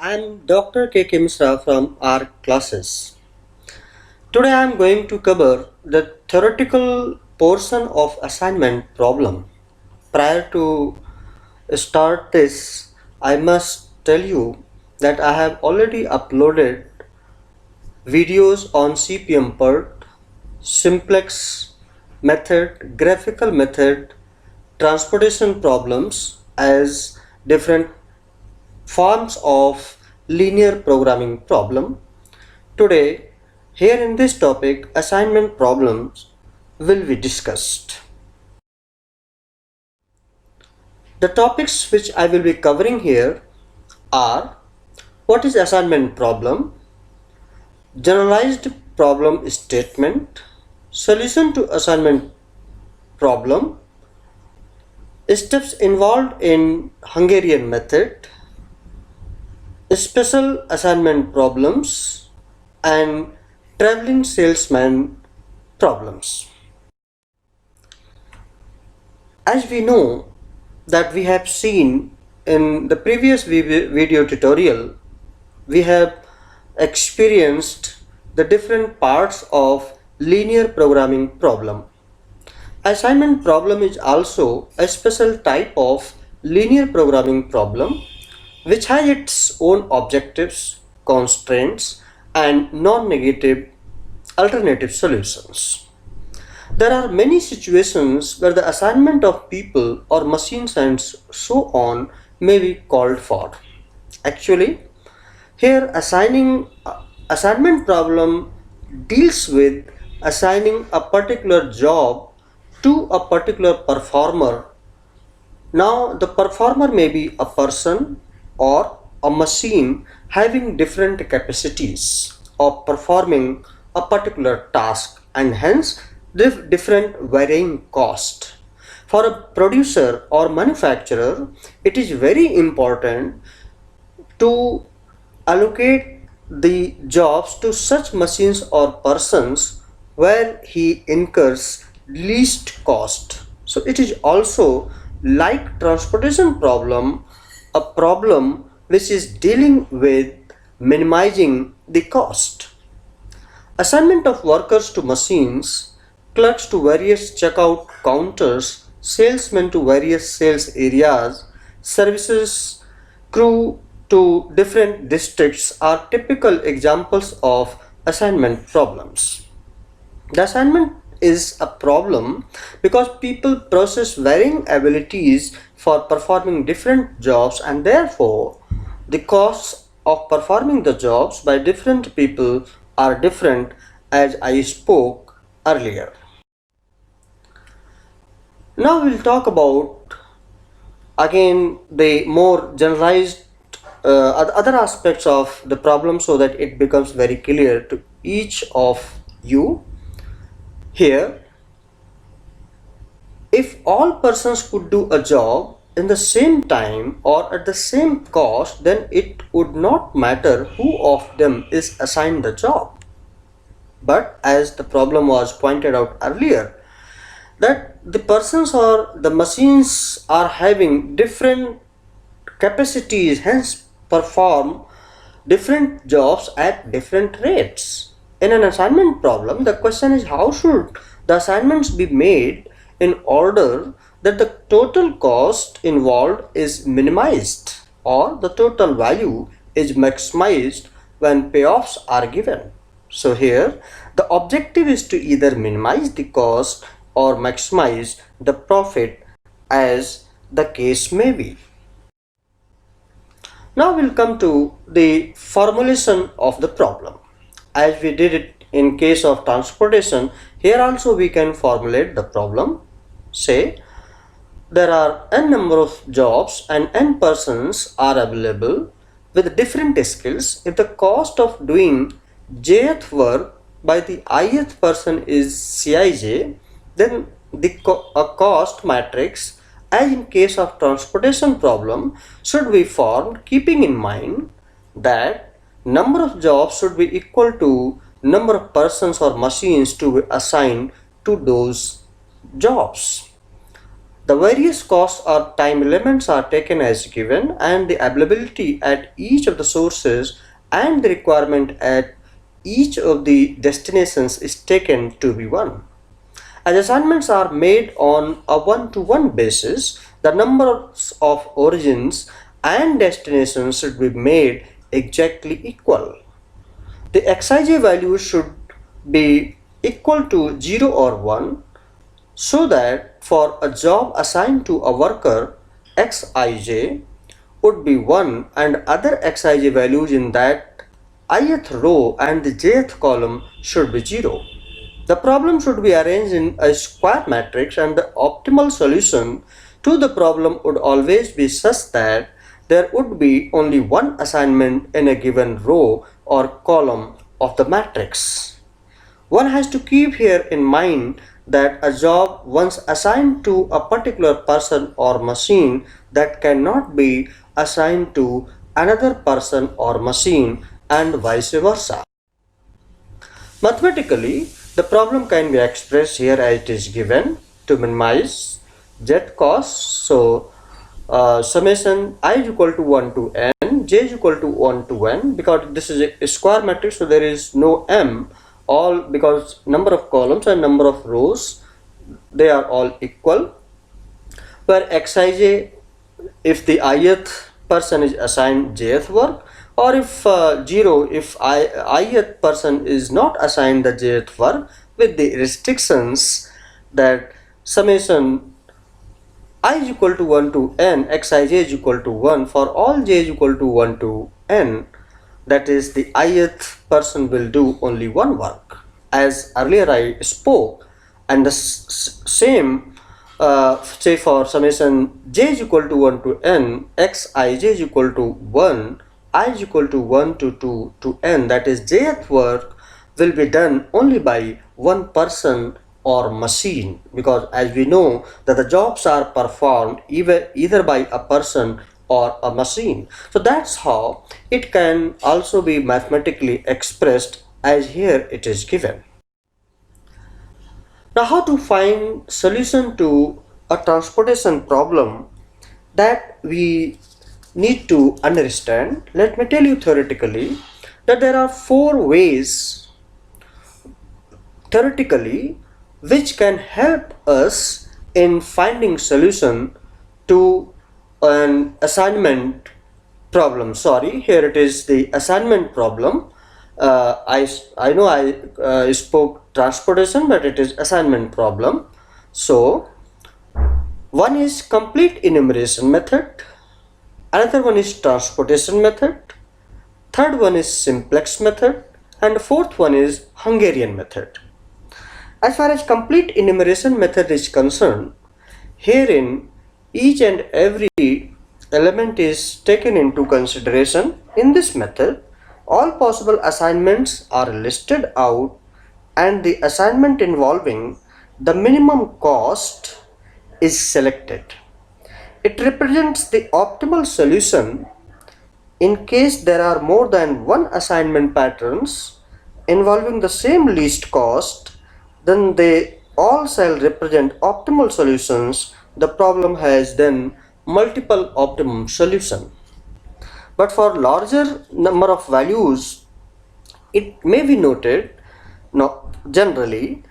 I'm Dr. K. Misra from our classes. Today I'm going to cover the theoretical portion of assignment problem. Prior to start this, I must tell you that I have already uploaded videos on CPM PERT, simplex method, graphical method, transportation problems as different forms of linear programming problem. Today, here in this topic, assignment problems will be discussed. The topics which I will be covering here are: what is assignment problem, generalized problem statement, solution to assignment problem, steps involved in Hungarian method, special assignment problems, and traveling salesman problems. As we know that we have seen in the previous video tutorial, we have experienced the different parts of linear programming problem. Assignment problem is also a special type of linear programming problem which has its own objectives, constraints, and non-negative alternative solutions. There are many situations where the assignment of people or machines and so on may be called for. Actually, here assignment problem deals with assigning a particular job to a particular performer. Now, the performer may be a person or a machine having different capacities of performing a particular task, and hence different varying cost. For a producer or manufacturer, it is very important to allocate the jobs to such machines or persons where he incurs least cost. So it is also like transportation problem, a problem which is dealing with minimizing the cost. Assignment of workers to machines, clerks to various checkout counters, salesmen to various sales areas, services crew to different districts are typical examples of assignment problems. The assignment is a problem because people possess varying abilities for performing different jobs, and therefore the costs of performing the jobs by different people are different, as I spoke earlier. Now we'll talk about again the more generalized other aspects of the problem so that it becomes very clear to each of you. Here, if all persons could do a job in the same time or at the same cost, then it would not matter who of them is assigned the job. But as the problem was pointed out earlier, that the persons or the machines are having different capacities, hence perform different jobs at different rates. In an assignment problem, the question is how should the assignments be made in order that the total cost involved is minimized or the total value is maximized when payoffs are given. So here the objective is to either minimize the cost or maximize the profit, as the case may be. Now we'll come to the formulation of the problem. As we did it in case of transportation, here also we can formulate the problem. Say there are n number of jobs and n persons are available with different skills. If the cost of doing jth work by the ith person is Cij, then the cost matrix, as in case of transportation problem, should be formed keeping in mind that number of jobs should be equal to number of persons or machines to be assigned to those jobs. The various costs or time elements are taken as given, and the availability at each of the sources and the requirement at each of the destinations is taken to be 1. As assignments are made on a one-to-one basis, the numbers of origins and destinations should be made exactly equal. The Xij value should be equal to 0 or 1, so that for a job assigned to a worker, Xij would be 1 and other Xij values in that ith row and the jth column should be 0. The problem should be arranged in a square matrix, and the optimal solution to the problem would always be such that there would be only one assignment in a given row or column of the matrix. One has to keep here in mind that a job once assigned to a particular person or machine that cannot be assigned to another person or machine and vice versa. Mathematically, the problem can be expressed here as it is given to minimize z costs. So, summation I is equal to 1 to n, j is equal to 1 to n, because this is a square matrix, so there is no m, all because number of columns and number of rows, they are all equal, where xij, if the ith person is assigned jth work, or if 0, if ith person is not assigned the jth work, with the restrictions that summation I is equal to 1 to n, xij is equal to 1 for all j is equal to 1 to n, that is the ith person will do only one work. As earlier I spoke, and the same say for summation j is equal to 1 to n, xij is equal to 1, I is equal to 1 to 2 to n, that is jth work will be done only by one person or machine, because as we know that the jobs are performed either by a person or a machine. So that's how it can also be mathematically expressed as here it is given. Now, how to find solution to a transportation problem that we need to understand? Let me tell you theoretically that there are 4 ways theoretically which can help us in finding solution to an assignment problem. Sorry, here it is the assignment problem. I know I spoke transportation, but it is assignment problem. So one is complete enumeration method, another one is transportation method, third one is simplex method, and fourth one is Hungarian method. As far as complete enumeration method is concerned, herein each and every element is taken into consideration. In this method, all possible assignments are listed out, and the assignment involving the minimum cost is selected. It represents the optimal solution in case there are more than one assignment patterns involving the same least cost, then they all shall represent optimal solutions. The problem has then multiple optimum solution. But for larger number of values, it may be noted generally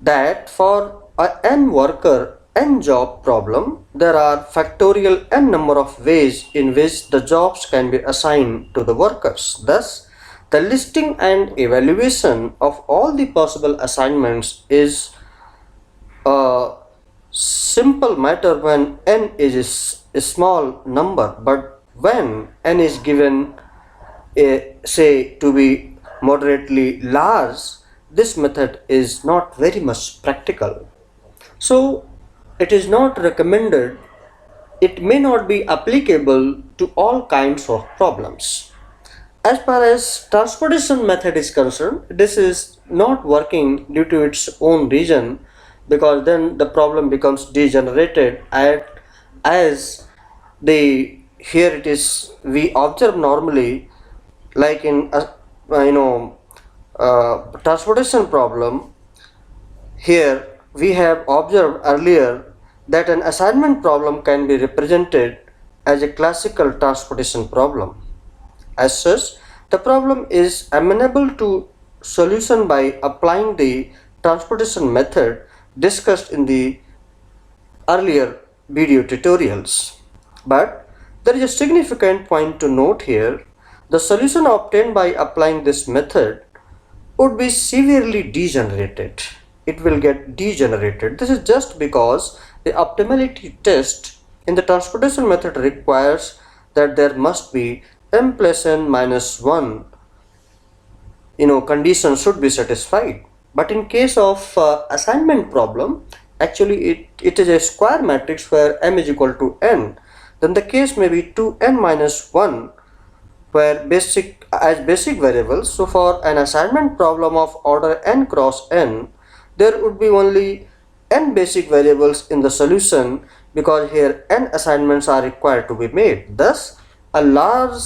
that for a n worker n job problem, there are factorial n number of ways in which the jobs can be assigned to the workers. Thus, the listing and evaluation of all the possible assignments is a simple matter when n is a small number, but when n is given say to be moderately large, this method is not very much practical. So it is not recommended, it may not be applicable to all kinds of problems. As far as transportation method is concerned, this is not working due to its own reason, because then the problem becomes degenerated as the here it is we observe normally, like in transportation problem. Here we have observed earlier that an assignment problem can be represented as a classical transportation problem. As such, the problem is amenable to solution by applying the transportation method discussed in the earlier video tutorials. But there is a significant point to note here. The solution obtained by applying this method would be severely degenerated. It will get degenerated. This is just because the optimality test in the transportation method requires that there must be m plus n minus 1 condition should be satisfied. But in case of assignment problem, actually it is a square matrix where m is equal to n. Then the case may be 2n minus 1 where basic variables. So for an assignment problem of order n cross n, there would be only n basic variables in the solution, because here n assignments are required to be made. Thus, a large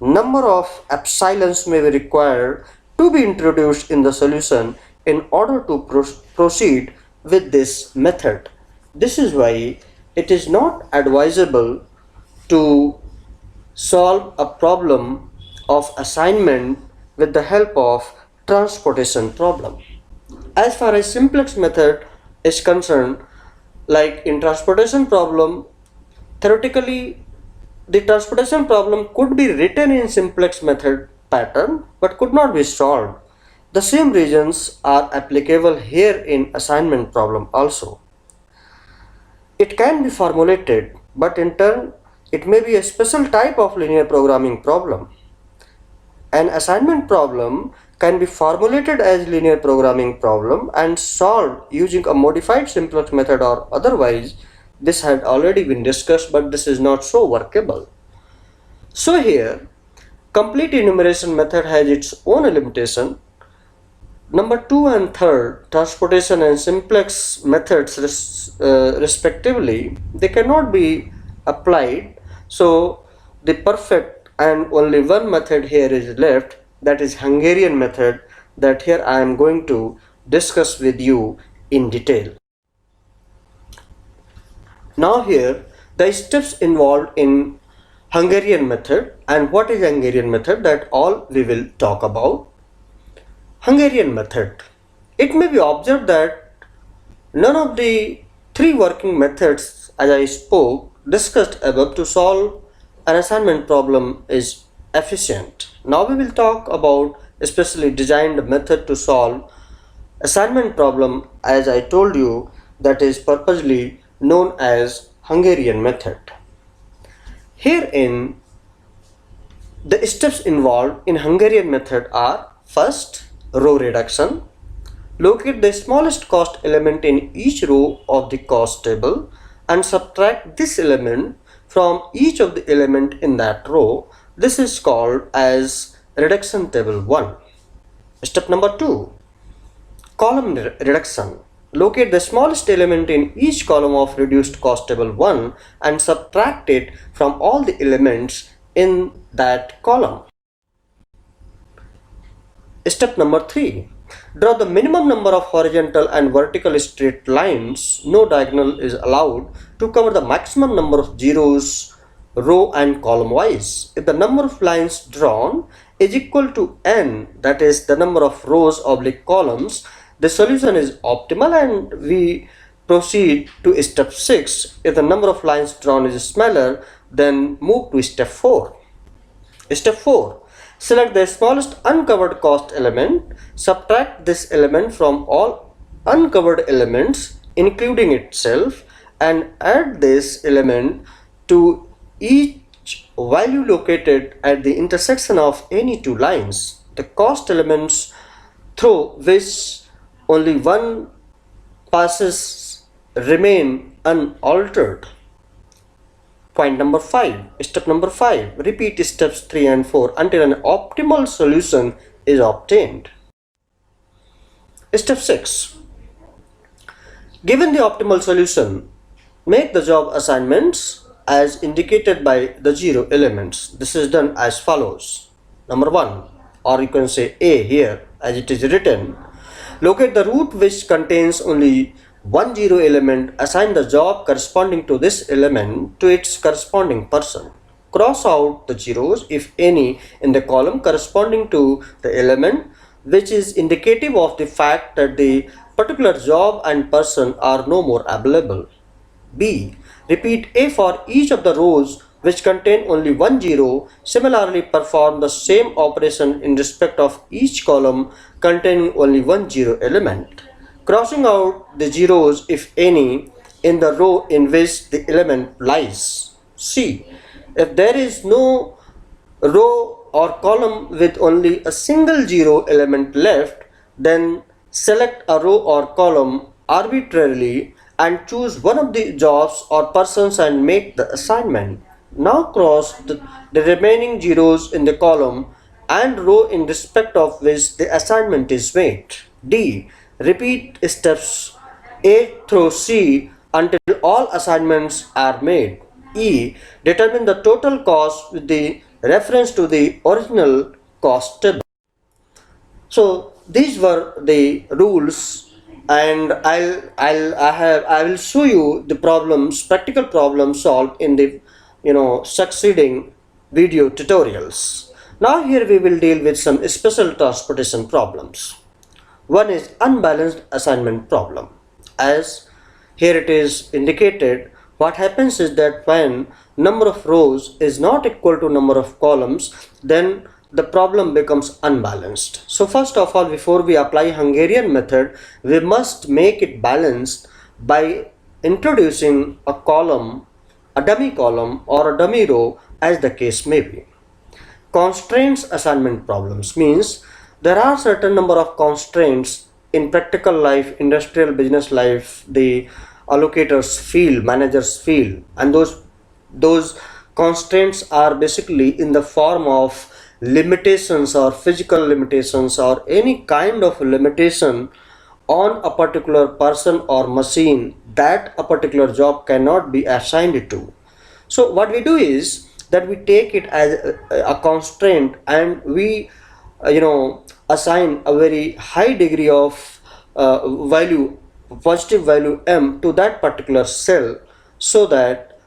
number of epsilons may be required to be introduced in the solution in order to proceed with this method. This is why it is not advisable to solve a problem of assignment with the help of transportation problem. As far as simplex method is concerned, like in transportation problem, theoretically the transportation problem could be written in simplex method pattern but could not be solved. The same reasons are applicable here in assignment problem also. It can be formulated, but in turn it may be a special type of linear programming problem. An assignment problem can be formulated as linear programming problem and solved using a modified simplex method or otherwise. This had already been discussed, but this is not so workable. So here, complete enumeration method has its own limitation. Number 2 and 3rd, transportation and simplex methods respectively, they cannot be applied. So the perfect and only one method here is left, that is Hungarian method, that here I am going to discuss with you in detail. Now here the steps involved in Hungarian method, and what is Hungarian method, that all we will talk about. Hungarian method. It may be observed that none of the three working methods as I spoke discussed above to solve an assignment problem is efficient. Now we will talk about a specially designed method to solve assignment problem, as I told you, that is purposely known as Hungarian method. Herein, the steps involved in Hungarian method are: first, row reduction. Locate the smallest cost element in each row of the cost table and subtract this element from each of the element in that row. This is called as reduction table 1. Step number 2, column reduction. Locate the smallest element in each column of reduced cost table 1 and subtract it from all the elements in that column. Step number 3, draw the minimum number of horizontal and vertical straight lines. No diagonal is allowed to cover the maximum number of zeros row and column wise. If the number of lines drawn is equal to n, that is the number of rows oblique columns, the solution is optimal and we proceed to step 6. If the number of lines drawn is smaller, then move to step 4. Step 4. Select the smallest uncovered cost element, subtract this element from all uncovered elements including itself, and add this element to each value located at the intersection of any two lines. The cost elements through which only one passes remain unaltered. Point number 5. Step number 5. Repeat steps 3 and 4 until an optimal solution is obtained. Step 6. Given the optimal solution, make the job assignments as indicated by the 0 elements. This is done as follows. Number 1, or you can say A here as it is written. Locate the root which contains only one zero element, assign the job corresponding to this element to its corresponding person. Cross out the zeros, if any, in the column corresponding to the element, which is indicative of the fact that the particular job and person are no more available. B. Repeat A for each of the rows which contain only one zero. Similarly, perform the same operation in respect of each column containing only one zero element, crossing out the zeros, if any, in the row in which the element lies. C. If there is no row or column with only a single zero element left, then select a row or column arbitrarily and choose one of the jobs or persons and make the assignment. Now cross the remaining zeros in the column and row in respect of which the assignment is made. D. Repeat steps A through C until all assignments are made. E. Determine the total cost with the reference to the original cost table. So these were the rules, and I will show you the problems, practical problems solved in the succeeding video tutorials. Now here we will deal with some special transportation problems. One is unbalanced assignment problem. As here it is indicated, what happens is that when number of rows is not equal to number of columns, then the problem becomes unbalanced. So first of all, before we apply Hungarian method, we must make it balanced by introducing a column, a dummy column or a dummy row, as the case may be. Constraints assignment problems means there are certain number of constraints in practical life, industrial business life, the allocators feel, managers feel, and those constraints are basically in the form of limitations or physical limitations or any kind of limitation on a particular person or machine that a particular job cannot be assigned to. So what we do is that we take it as a constraint and we assign a very high degree of value, positive value m to that particular cell, so that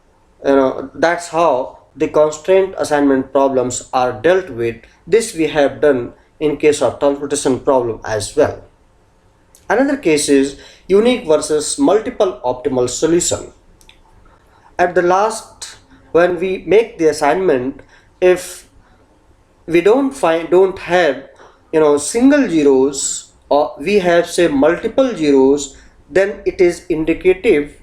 that's how the constraint assignment problems are dealt with. This we have done in case of transportation problem as well. Another case is unique versus multiple optimal solution. At the last, when we make the assignment, if we don't have single zeros, or we have say multiple zeros, then it is indicative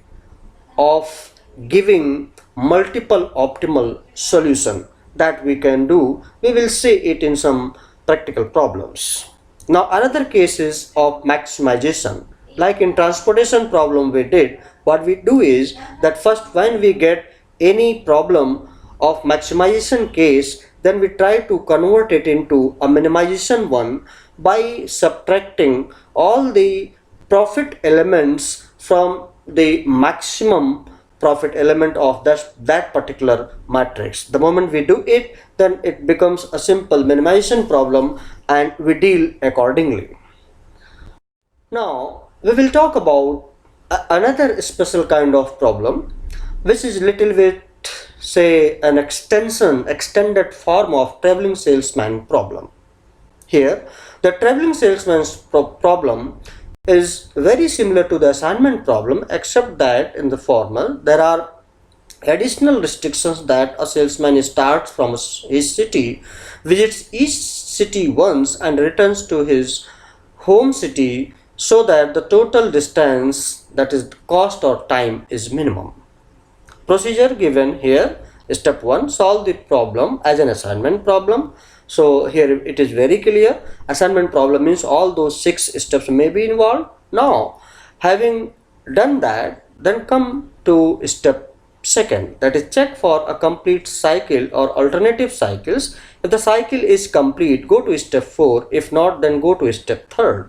of giving multiple optimal solution that we can do. We will see it in some practical problems. Now another case is of maximization. Like in transportation problem we did, what we do is that first when we get any problem of maximization case, then we try to convert it into a minimization one by subtracting all the profit elements from the maximum profit element of that particular matrix. The moment we do it, then it becomes a simple minimization problem and we deal accordingly. Now we will talk about another special kind of problem, which is little bit say an extended form of traveling salesman problem. Here the traveling salesman's problem is very similar to the assignment problem, except that in the former there are additional restrictions that a salesman starts from his city, visits each city once and returns to his home city, so that the total distance, that is the cost or time, is minimum. Procedure given here: step 1, solve the problem as an assignment problem. So here it is very clear, assignment problem means all those 6 steps may be involved. Now having done that, then come to step 2, that is check for a complete cycle or alternative cycles. If the cycle is complete, go to step 4. If not, then go to step 3.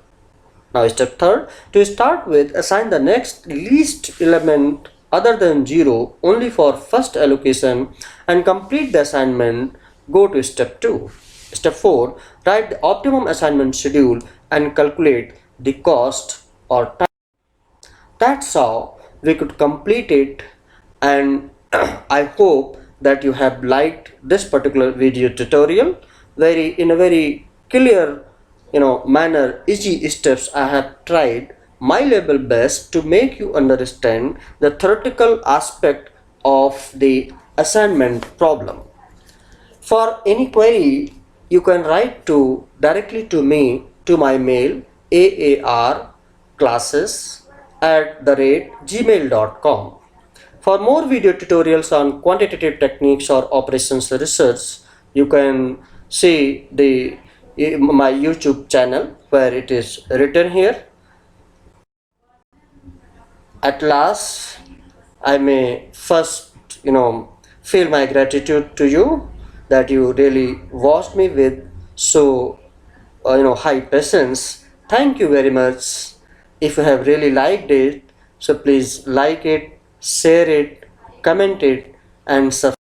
Now step 3, to start with, assign the next least element other than 0 only for first allocation and complete the assignment. Go to step 2. Step 4, write the optimum assignment schedule and calculate the cost or time. That's how we could complete it, and I hope that you have liked this particular video tutorial. Very in a very clear manner, easy steps I have tried my level best to make you understand the theoretical aspect of the assignment problem. For any query, you can write to directly to me to my mail aarclasses@gmail.com. For more video tutorials on quantitative techniques or operations research, you can see the my YouTube channel where it is written here. At last, I may first, feel my gratitude to you that you really watched me with so, high patience. Thank you very much. If you have really liked it, so please like it, share it, comment it, and subscribe.